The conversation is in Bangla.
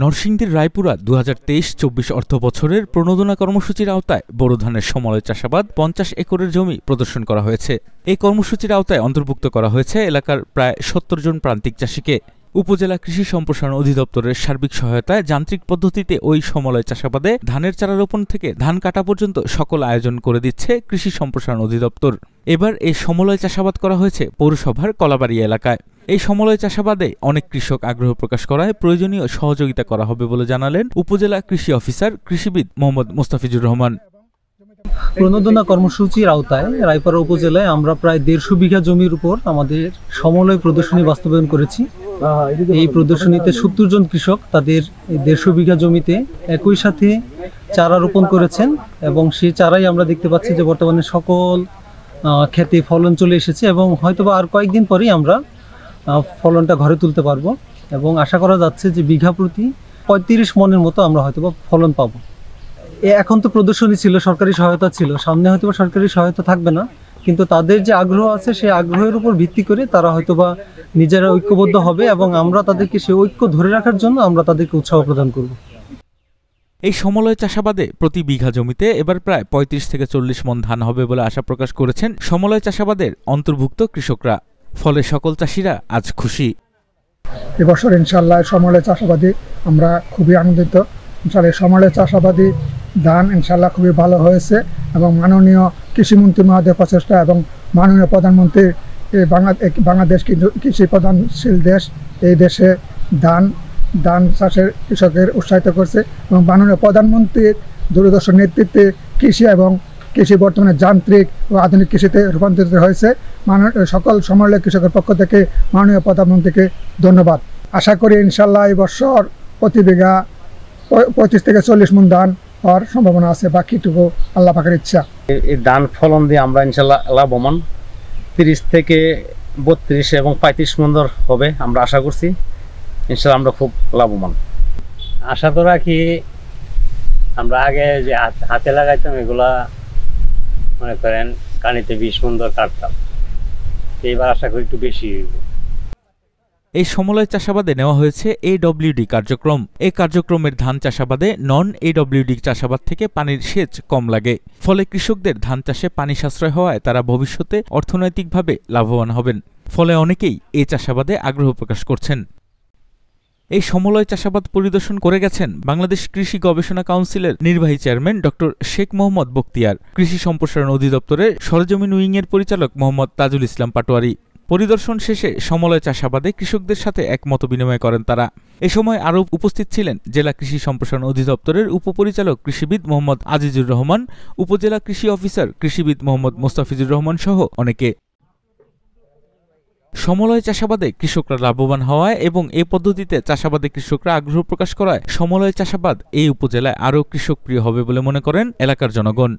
নরসিংদীর রায়পুরা ২০২৩-২৪ অর্থবছরের প্রণোদনা কর্মসূচির আওতায় বোরো ধানের সমলয় চাষাবাদ ৫০ একরের জমি প্রদর্শন করা হয়েছে। এই কর্মসূচির আওতায় অন্তর্ভুক্ত করা হয়েছে এলাকার প্রায় ৭০ জন প্রান্তিক চাষিকে। উপজেলা কৃষি সম্প্রসারণ অধিদপ্তরের সার্বিক সহায়তায় যান্ত্রিক পদ্ধতিতে ওই সমলয় চাষাবাদে ধানের চারা রোপণ থেকে ধান কাটা পর্যন্ত সকল আয়োজন করে দিচ্ছে কৃষি সম্প্রসারণ অধিদপ্তর। এবার এই সমলয় চাষাবাদ করা হয়েছে পৌরসভার কলাবাড়িয়া এলাকায়। এই সমলয় চাষাবাদে অনেক কৃষক আগ্রহ প্রকাশ করায় প্রয়োজনীয় সহযোগিতা করা হবে বলে জানালেন উপজেলা কৃষি অফিসার কৃষিবিদ মোহাম্মদ মোস্তাফিজুর রহমান। প্রণোদনা কর্মসূচির আওতায় রায়পুরা উপজেলায় আমরা প্রায় ১৫০ বিঘা জমির উপর আমাদের সমলয় প্রদর্শনী বাস্তবায়ন করেছি। এই প্রদর্শনীতে ৭০ জন কৃষক তাদের ১৫০ বিঘা জমিতে একই সাথে চারা রোপণ করেছেন এবং সেই চারাই আমরা দেখতে পাচ্ছি যে বর্তমানে সকল ক্ষেতে ফলন চলে এসেছে এবং হয়তোবা আর কয়েকদিন পরেই আমরা ফলনটা ঘরে তুলতে পারবো এবং আশা করা যাচ্ছে যে বিঘা প্রতি ৩৫ মনের মতো আমরা হয়তোবা ফলন পাবো। এখন তো প্রদর্শনী ছিল, সরকারি সহায়তা ছিল, সামনে হয়তোবা সরকারি সহায়তা থাকবে না, কিন্তু তাদের যে আগ্রহ আছে সেই আগ্রহের উপর ভিত্তি করে তারা হয়তোবা নিজেরা ঐক্যবদ্ধ হবে এবং আমরা তাদেরকে সেই ঐক্য ধরে রাখার জন্য আমরা তাদেরকে উৎসাহ প্রদান করব। এই সমলয় চাষাবাদে প্রতি বিঘা জমিতে এবার প্রায় ৩৫ থেকে ৪০ মন ধান হবে বলে আশা প্রকাশ করেছেন সমলয় চাষাবাদের অন্তর্ভুক্ত কৃষকরা। ফলে সকল চাষিরা আজ খুশি। এবছর ইনশাআল্লাহ সমলয় চাষাবাদে আমরা খুবই আনন্দিত। ইনশাআল্লাহ সমলয় চাষাবাদী ধান ইনশাআল্লাহ খুবই ভালো হয়েছে এবং মাননীয় কৃষিমন্ত্রী মহোদয়ের প্রচেষ্টা এবং মাননীয় প্রধানমন্ত্রী বাংলাদেশ কৃষি প্রধানশীল দেশ, এই দেশে ধান চাষের কৃষকের উৎসাহিত করছে এবং মাননীয় প্রধানমন্ত্রীর দূরদর্শন নেতৃত্বে কৃষি এবং কৃষি বর্তমানে যান্ত্রিক ও আধুনিক কৃষিতে রূপান্তরিত হয়েছে। সকল সমলয় কৃষকের পক্ষ থেকে মাননীয় প্রধানমন্ত্রীকে ধন্যবাদ। আশা করি ইনশাআল্লাহ এই বছর প্রতি বিঘা ৩৫ থেকে ৪০ মন ধান হওয়ার সম্ভাবনা আছে, বাকিটুকু আল্লাহ পাকের ইচ্ছা। এই ধান ফলন দিয়ে আমরা ইনশাআল্লাহ লাভবান ৩০ থেকে ৩২ এবং ৩৫ মন হবে আমরা আশা করছি। ইনশাআল্লাহ আমরা খুব লাভবান। আশা তো রাখি আমরা আগে যে হাতে লাগাইতাম এগুলা মনে করেন কানিতে ২০ মন কাটতাম, এইবার আশা করি একটু বেশি। এই সমলয় চাষাবাদে নেওয়া হয়েছে AWD কার্যক্রম। এই কার্যক্রমের ধান চাষাবাদে নন AWD চাষাবাদ থেকে পানির সেচ কম লাগে। ফলে কৃষকদের ধান চাষে পানি সাশ্রয় হওয়ায় তারা ভবিষ্যতে অর্থনৈতিকভাবে লাভবান হবেন। ফলে অনেকেই এই চাষাবাদে আগ্রহ প্রকাশ করছেন। এই সমলয় চাষাবাদ পরিদর্শন করে গেছেন বাংলাদেশ কৃষি গবেষণা কাউন্সিলের নির্বাহী চেয়ারম্যান ডক্টর শেখ মোহাম্মদ বখতিয়ার, কৃষি সম্প্রসারণ অধিদপ্তরের সরেজমিন উইংয়ের পরিচালক মোহাম্মদ তাজুল ইসলাম পাটোয়ারি। পরিদর্শন শেষে সমলয় চাষাবাদে কৃষকদের সাথে এক মত বিনিময় করেন তারা। এ সময় আরও উপস্থিত ছিলেন জেলা কৃষি সম্প্রসারণ অধিদপ্তরের উপপরিচালক কৃষিবিদ মোহাম্মদ আজিজুর রহমান, উপজেলা কৃষি অফিসার কৃষিবিদ মোহাম্মদ মোস্তাফিজুর রহমান সহ অনেকে। সমলয় চাষাবাদে কৃষকরা লাভবান হওয়ায় এবং এ পদ্ধতিতে চাষাবাদে কৃষকরা আগ্রহ প্রকাশ করায় সমলয় চাষাবাদ এই উপজেলায় আরও কৃষক প্রিয় হবে বলে মনে করেন এলাকার জনগণ।